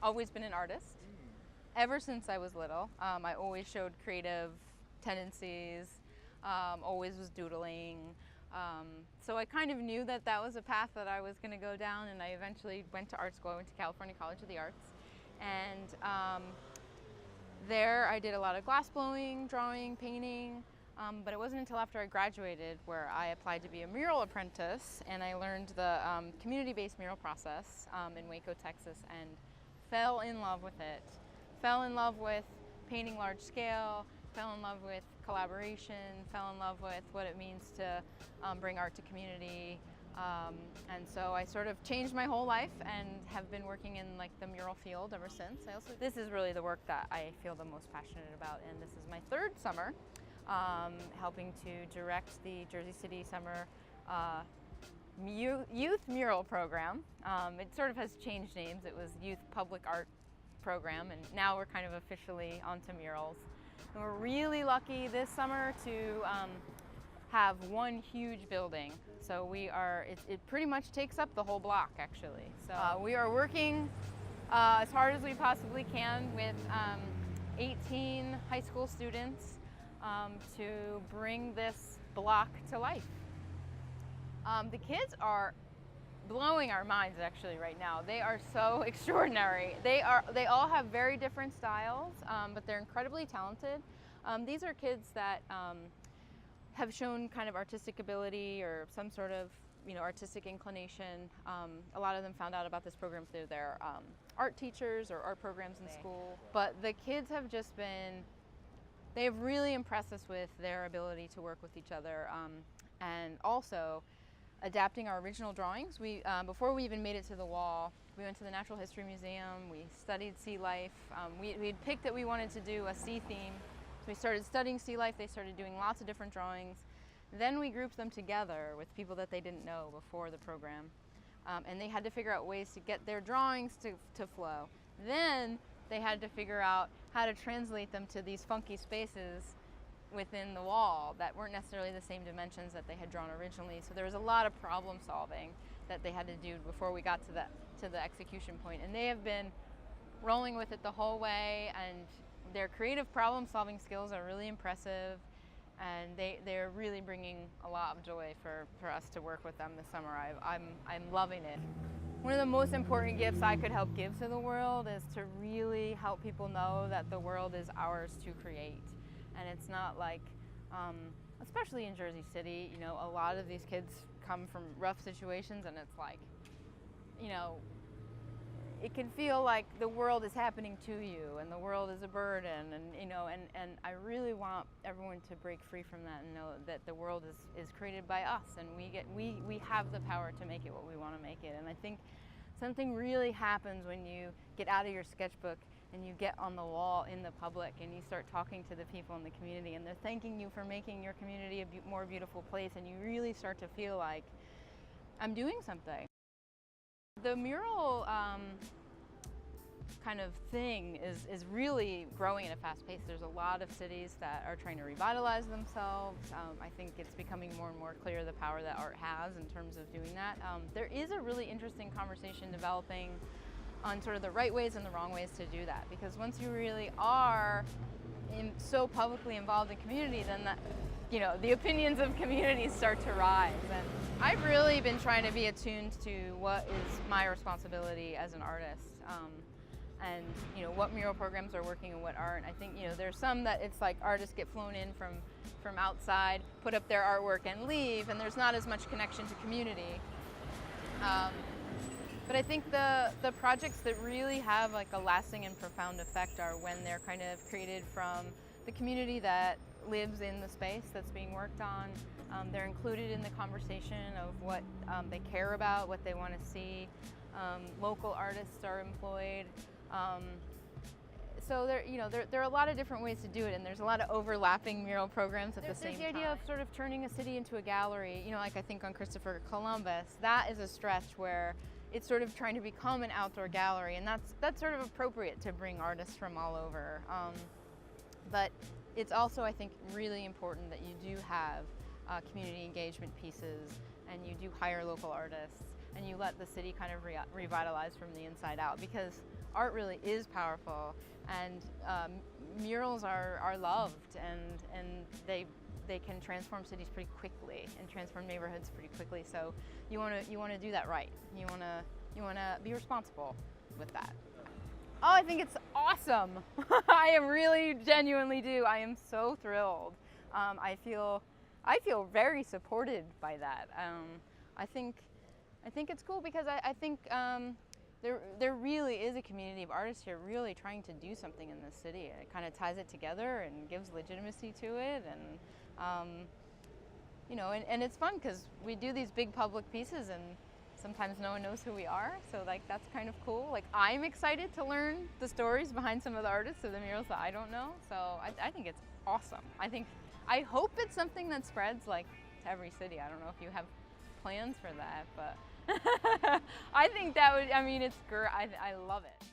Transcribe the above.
always been an artist. Ever since I was little, I always showed creative tendencies, always was doodling. So I kind of knew that that was a path that I was going to go down, and I eventually went to art school. I went to California College of the Arts, and there I did a lot of glass blowing, drawing, painting, but it wasn't until after I graduated where I applied to be a mural apprentice, and I learned the community-based mural process in Waco, Texas, and fell in love with it. Fell in love with painting large scale, fell in love with collaboration, fell in love with what it means to bring art to community. And so I sort of changed my whole life and have been working in like the mural field ever since. This is really the work that I feel the most passionate about, and this is my third summer helping to direct the Jersey City Summer Youth Mural Program. It sort of has changed names. It was Youth Public Art Program, and now we're kind of officially onto murals. And we're really lucky this summer to have one huge building. So it pretty much takes up the whole block, actually. So we are working as hard as we possibly can with 18 high school students to bring this block to life. The kids are blowing our minds actually right now. They are so extraordinary. They all have very different styles, but they're incredibly talented. These are kids that have shown kind of artistic ability or some sort of artistic inclination. A lot of them found out about this program through their art teachers or art programs in school. But the kids have just they've really impressed us with their ability to work with each other, and also adapting our original drawings. Before we even made it to the wall, we went to the Natural History Museum, we studied sea life. We'd picked that we wanted to do a sea theme, so we started studying sea life. They started doing lots of different drawings. Then we grouped them together with people that they didn't know before the program, and they had to figure out ways to get their drawings to flow. Then they had to figure out how to translate them to these funky spaces within the wall that weren't necessarily the same dimensions that they had drawn originally. So there was a lot of problem solving that they had to do before we got to the execution point. And they have been rolling with it the whole way, and their creative problem solving skills are really impressive, and they're really bringing a lot of joy for us to work with them this summer. I'm loving it. One of the most important gifts I could help give to the world is to really help people know that the world is ours to create. And it's not like, especially in Jersey City, a lot of these kids come from rough situations, and it's like, it can feel like the world is happening to you, and the world is a burden, and I really want everyone to break free from that and know that the world is created by us, and we have the power to make it what we want to make it. And I think something really happens when you get out of your sketchbook and you get on the wall in the public and you start talking to the people in the community, and they're thanking you for making your community a more beautiful place, and you really start to feel like, I'm doing something. The mural kind of thing is really growing at a fast pace. There's a lot of cities that are trying to revitalize themselves. I think it's becoming more and more clear the power that art has in terms of doing that. There is a really interesting conversation developing on sort of the right ways and the wrong ways to do that, because once you really are so publicly involved in community, then the opinions of communities start to rise. And I've really been trying to be attuned to what is my responsibility as an artist, and what mural programs are working and what aren't. I think there's some that it's like artists get flown in from outside, put up their artwork and leave, and there's not as much connection to community. But I think the projects that really have like a lasting and profound effect are when they're kind of created from the community that lives in the space that's being worked on. They're included in the conversation of what they care about, what they want to see. Local artists are employed. So there are a lot of different ways to do it, and there's a lot of overlapping mural programs at the same time. There's the idea of sort of turning a city into a gallery, like I think on Christopher Columbus. That is a stretch where it's sort of trying to become an outdoor gallery, and that's sort of appropriate to bring artists from all over. But it's also, I think, really important that you do have community engagement pieces, and you do hire local artists. and you let the city kind of revitalize from the inside out, because art really is powerful, and murals are loved, and they can transform cities pretty quickly and transform neighborhoods pretty quickly. So you want to do that right. You want to be responsible with that. Oh, I think it's awesome. I really genuinely do. I am so thrilled. I feel very supported by that. I think it's cool because I think there really is a community of artists here really trying to do something in this city. It kind of ties it together and gives legitimacy to it, and you know, and it's fun because we do these big public pieces and sometimes no one knows who we are, so like that's kind of cool. Like, I'm excited to learn the stories behind some of the artists of the murals that I don't know, so I think it's awesome. I hope it's something that spreads like to every city. I don't know if you have plans for that, but I think that would, I mean, it's great. I love it.